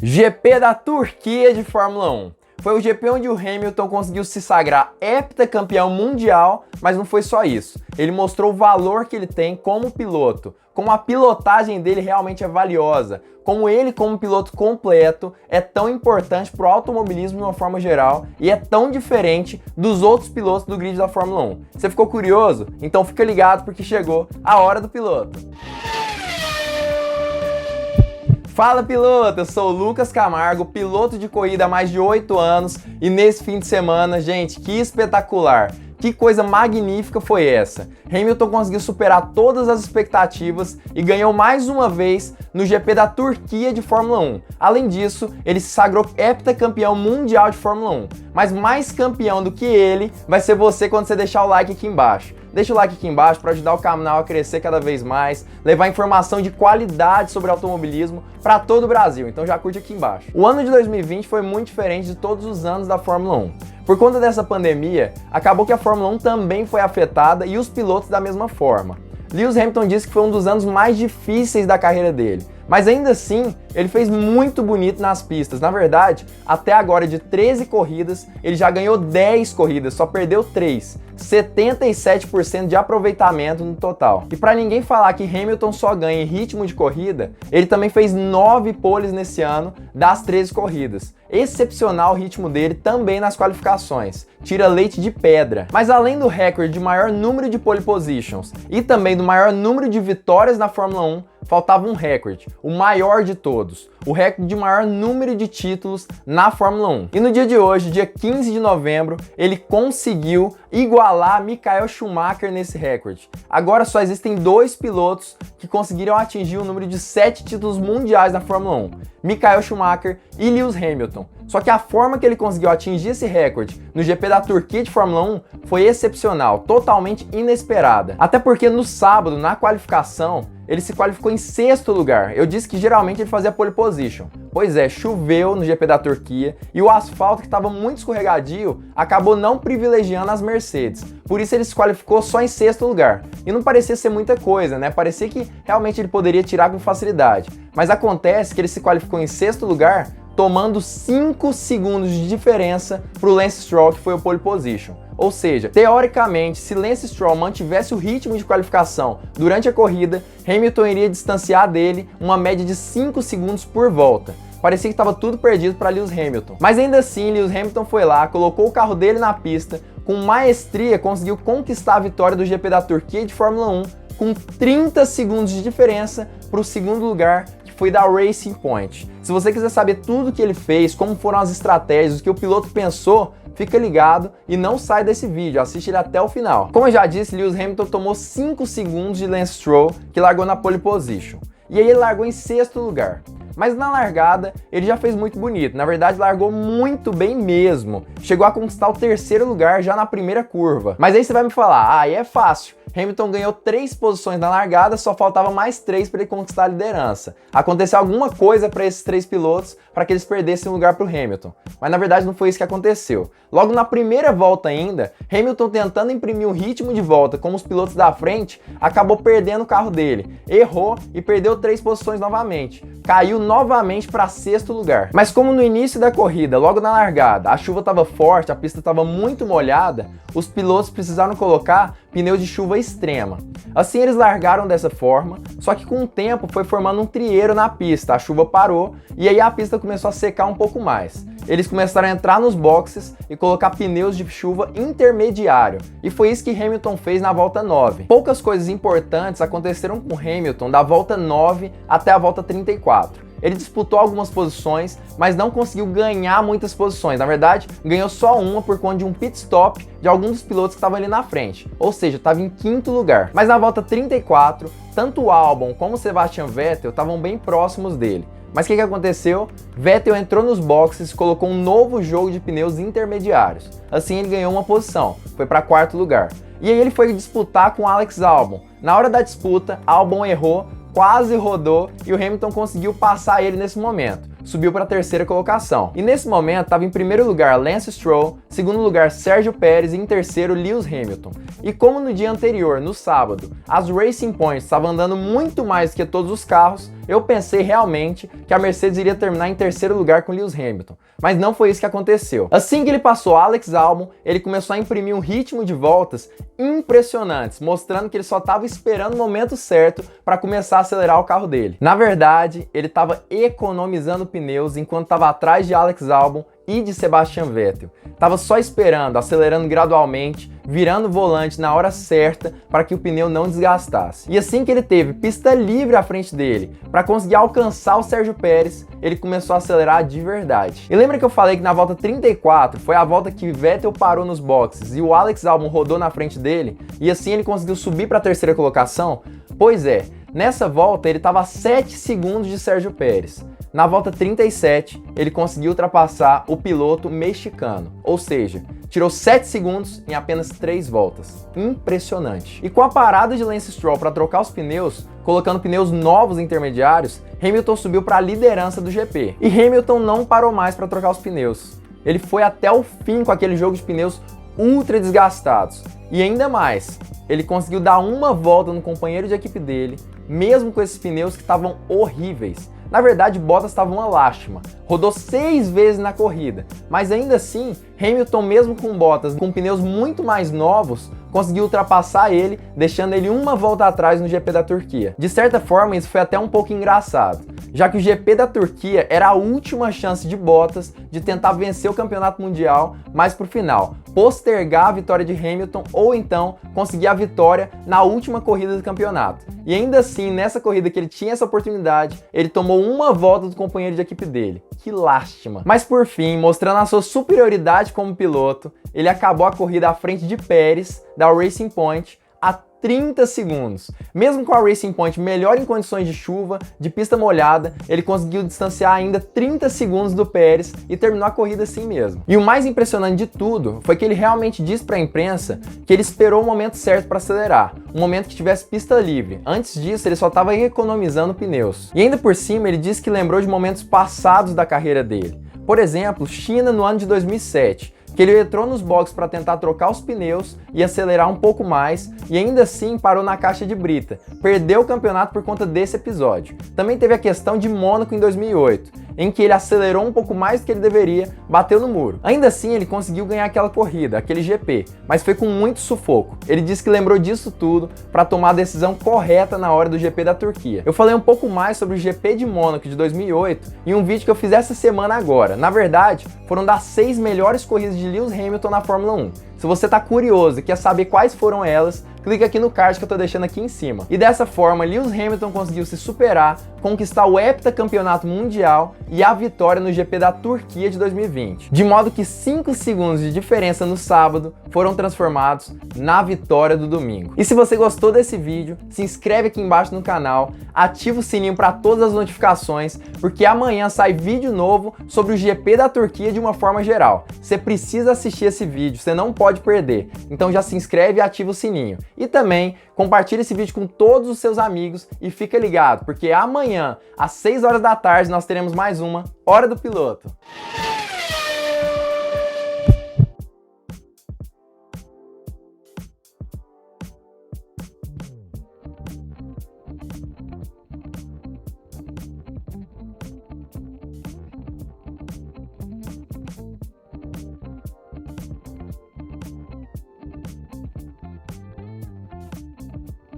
GP da Turquia de Fórmula 1. Foi o GP onde o Hamilton conseguiu se sagrar heptacampeão mundial, mas não foi só isso. Ele mostrou o valor que ele tem como piloto, como a pilotagem dele realmente é valiosa, como ele como piloto completo é tão importante para o automobilismo de uma forma geral e é tão diferente dos outros pilotos do grid da Fórmula 1. Você ficou curioso? Então fica ligado porque chegou a hora do piloto. Fala piloto, eu sou o Lucas Camargo, piloto de corrida há mais de 8 anos e nesse fim de semana, gente, que espetacular! Que coisa magnífica foi essa? Hamilton conseguiu superar todas as expectativas e ganhou mais uma vez no GP da Turquia de Fórmula 1. Além disso, ele se sagrou heptacampeão mundial de Fórmula 1. Mas mais campeão do que ele vai ser você quando você deixar o like aqui embaixo. Deixa o like aqui embaixo para ajudar o canal a crescer cada vez mais, levar informação de qualidade sobre automobilismo para todo o Brasil, então já curte aqui embaixo. O ano de 2020 foi muito diferente de todos os anos da Fórmula 1. Por conta dessa pandemia, acabou que a Fórmula 1 também foi afetada e os pilotos da mesma forma. Lewis Hamilton disse que foi um dos anos mais difíceis da carreira dele, mas ainda assim, ele fez muito bonito nas pistas. Na verdade, até agora de 13 corridas, ele já ganhou 10 corridas, só perdeu 3. 77% de aproveitamento no total. E para ninguém falar que Hamilton só ganha em ritmo de corrida, ele também fez 9 poles nesse ano das 13 corridas. Excepcional o ritmo dele também nas qualificações. Tira leite de pedra. Mas além do recorde de maior número de pole positions e também do maior número de vitórias na Fórmula 1, faltava um recorde, o maior de todos, o recorde de maior número de títulos na Fórmula 1. E no dia de hoje, dia 15 de novembro, ele conseguiu igualar Michael Schumacher nesse recorde. Agora só existem 2 pilotos que conseguiram atingir o número de 7 títulos mundiais na Fórmula 1, Michael Schumacher e Lewis Hamilton. Só que a forma que ele conseguiu atingir esse recorde no GP da Turquia de Fórmula 1 foi excepcional, totalmente inesperada. Até porque no sábado, na qualificação, ele se qualificou em 6º lugar. Eu disse que geralmente ele fazia pole position. Pois é, choveu no GP da Turquia e o asfalto, que estava muito escorregadio, acabou não privilegiando as Mercedes. Por isso ele se qualificou só em 6º lugar. E não parecia ser muita coisa, né? Parecia que realmente ele poderia tirar com facilidade. Mas acontece que ele se qualificou em 6º lugar, tomando 5 segundos de diferença para o Lance Stroll, que foi o pole position. Ou seja, teoricamente, se Lance Stroll mantivesse o ritmo de qualificação durante a corrida, Hamilton iria distanciar dele uma média de 5 segundos por volta. Parecia que estava tudo perdido para Lewis Hamilton. Mas ainda assim, Lewis Hamilton foi lá, colocou o carro dele na pista, com maestria conseguiu conquistar a vitória do GP da Turquia de Fórmula 1, com 30 segundos de diferença para o 2º lugar, foi da Racing Point. Se você quiser saber tudo que ele fez, como foram as estratégias, o que o piloto pensou, fica ligado e não sai desse vídeo, assiste ele até o final. Como eu já disse, Lewis Hamilton tomou 5 segundos de Lance Stroll, que largou na pole position. E aí ele largou em 6º lugar. Mas na largada, ele já fez muito bonito. Na verdade, largou muito bem mesmo. Chegou a conquistar o 3º lugar já na primeira curva. Mas aí você vai me falar, aí é fácil. Hamilton ganhou 3 posições na largada, só faltava mais 3 para ele conquistar a liderança. Aconteceu alguma coisa para esses 3 pilotos para que eles perdessem o lugar para o Hamilton. Mas na verdade não foi isso que aconteceu. Logo na primeira volta ainda, Hamilton tentando imprimir um ritmo de volta como os pilotos da frente, acabou perdendo o carro dele. Errou e perdeu 3 posições novamente. Caiu novamente para 6º lugar. Mas como no início da corrida, logo na largada, a chuva estava forte, a pista estava muito molhada, os pilotos precisaram colocar pneus de chuva extrema. Assim eles largaram dessa forma, só que com o tempo foi formando um trieiro na pista, a chuva parou e aí a pista começou a secar um pouco mais. Eles começaram a entrar nos boxes e colocar pneus de chuva intermediário, e foi isso que Hamilton fez na volta 9. Poucas coisas importantes aconteceram com Hamilton da volta 9 até a volta 34. Ele disputou algumas posições, mas não conseguiu ganhar muitas posições. Na verdade, ganhou só uma por conta de um pit stop de alguns dos pilotos que estavam ali na frente. Ou seja, estava em 5º lugar. Mas na volta 34, tanto o Albon como o Sebastian Vettel estavam bem próximos dele. Mas o que aconteceu? Vettel entrou nos boxes e colocou um novo jogo de pneus intermediários. Assim ele ganhou uma posição, foi para 4º lugar. E aí ele foi disputar com Alex Albon. Na hora da disputa, Albon errou, quase rodou e o Hamilton conseguiu passar ele nesse momento. Subiu para a 3ª colocação. E nesse momento estava em 1º lugar Lance Stroll, 2º lugar Sérgio Pérez e em 3º Lewis Hamilton. E como no dia anterior, no sábado, as Racing Points estavam andando muito mais que todos os carros, eu pensei realmente que a Mercedes iria terminar em terceiro lugar com Lewis Hamilton, mas não foi isso que aconteceu. Assim que ele passou Alex Albon, ele começou a imprimir um ritmo de voltas impressionantes, mostrando que ele só estava esperando o momento certo para começar a acelerar o carro dele. Na verdade, ele estava economizando pneus enquanto estava atrás de Alex Albon e de Sebastian Vettel. Tava só esperando, acelerando gradualmente, virando o volante na hora certa para que o pneu não desgastasse. E assim que ele teve pista livre à frente dele para conseguir alcançar o Sérgio Pérez, ele começou a acelerar de verdade. E lembra que eu falei que na volta 34 foi a volta que Vettel parou nos boxes e o Alex Albon rodou na frente dele e assim ele conseguiu subir para a terceira colocação? Pois é, nessa volta ele estava a 7 segundos de Sérgio Pérez. Na volta 37, ele conseguiu ultrapassar o piloto mexicano, ou seja, tirou 7 segundos em apenas 3 voltas. Impressionante. E com a parada de Lance Stroll para trocar os pneus, colocando pneus novos intermediários, Hamilton subiu para a liderança do GP. E Hamilton não parou mais para trocar os pneus. Ele foi até o fim com aquele jogo de pneus ultra desgastados. E ainda mais, ele conseguiu dar uma volta no companheiro de equipe dele, mesmo com esses pneus que estavam horríveis. Na verdade, Bottas estava uma lástima, rodou 6 vezes na corrida, mas ainda assim, Hamilton, mesmo com Bottas com pneus muito mais novos, conseguiu ultrapassar ele, deixando ele uma volta atrás no GP da Turquia. De certa forma, isso foi até um pouco engraçado, já que o GP da Turquia era a última chance de Bottas de tentar vencer o campeonato mundial, mas pro final, postergar a vitória de Hamilton ou então conseguir a vitória na última corrida do campeonato. E ainda assim, nessa corrida que ele tinha essa oportunidade, ele tomou uma volta do companheiro de equipe dele. Que lástima. Mas por fim, mostrando a sua superioridade como piloto, ele acabou a corrida à frente de Pérez, da Racing Point, a 30 segundos. Mesmo com a Racing Point melhor em condições de chuva, de pista molhada, ele conseguiu distanciar ainda 30 segundos do Pérez e terminou a corrida assim mesmo. E o mais impressionante de tudo foi que ele realmente disse para a imprensa que ele esperou o momento certo para acelerar, um momento que tivesse pista livre. Antes disso, ele só estava economizando pneus. E ainda por cima, ele disse que lembrou de momentos passados da carreira dele. Por exemplo, China no ano de 2007, que ele entrou nos boxes para tentar trocar os pneus e acelerar um pouco mais, e ainda assim parou na caixa de brita. Perdeu o campeonato por conta desse episódio. Também teve a questão de Mônaco em 2008, em que ele acelerou um pouco mais do que ele deveria, bateu no muro. Ainda assim, ele conseguiu ganhar aquela corrida, aquele GP, mas foi com muito sufoco. Ele disse que lembrou disso tudo para tomar a decisão correta na hora do GP da Turquia. Eu falei um pouco mais sobre o GP de Mônaco de 2008 em um vídeo que eu fiz essa semana agora. Na verdade, foram das 6 melhores corridas de Lewis Hamilton na Fórmula 1. Se você tá curioso e quer saber quais foram elas, clica aqui no card que eu tô deixando aqui em cima. E dessa forma, Lewis Hamilton conseguiu se superar, conquistar o heptacampeonato mundial e a vitória no GP da Turquia de 2020. De modo que 5 segundos de diferença no sábado foram transformados na vitória do domingo. E se você gostou desse vídeo, se inscreve aqui embaixo no canal, ativa o sininho para todas as notificações, porque amanhã sai vídeo novo sobre o GP da Turquia de uma forma geral. Você precisa assistir esse vídeo, você não pode perder. Então já se inscreve e ativa o sininho. E também compartilha esse vídeo com todos os seus amigos e fica ligado, porque amanhã, às 6 horas da tarde, nós teremos mais uma Hora do Piloto.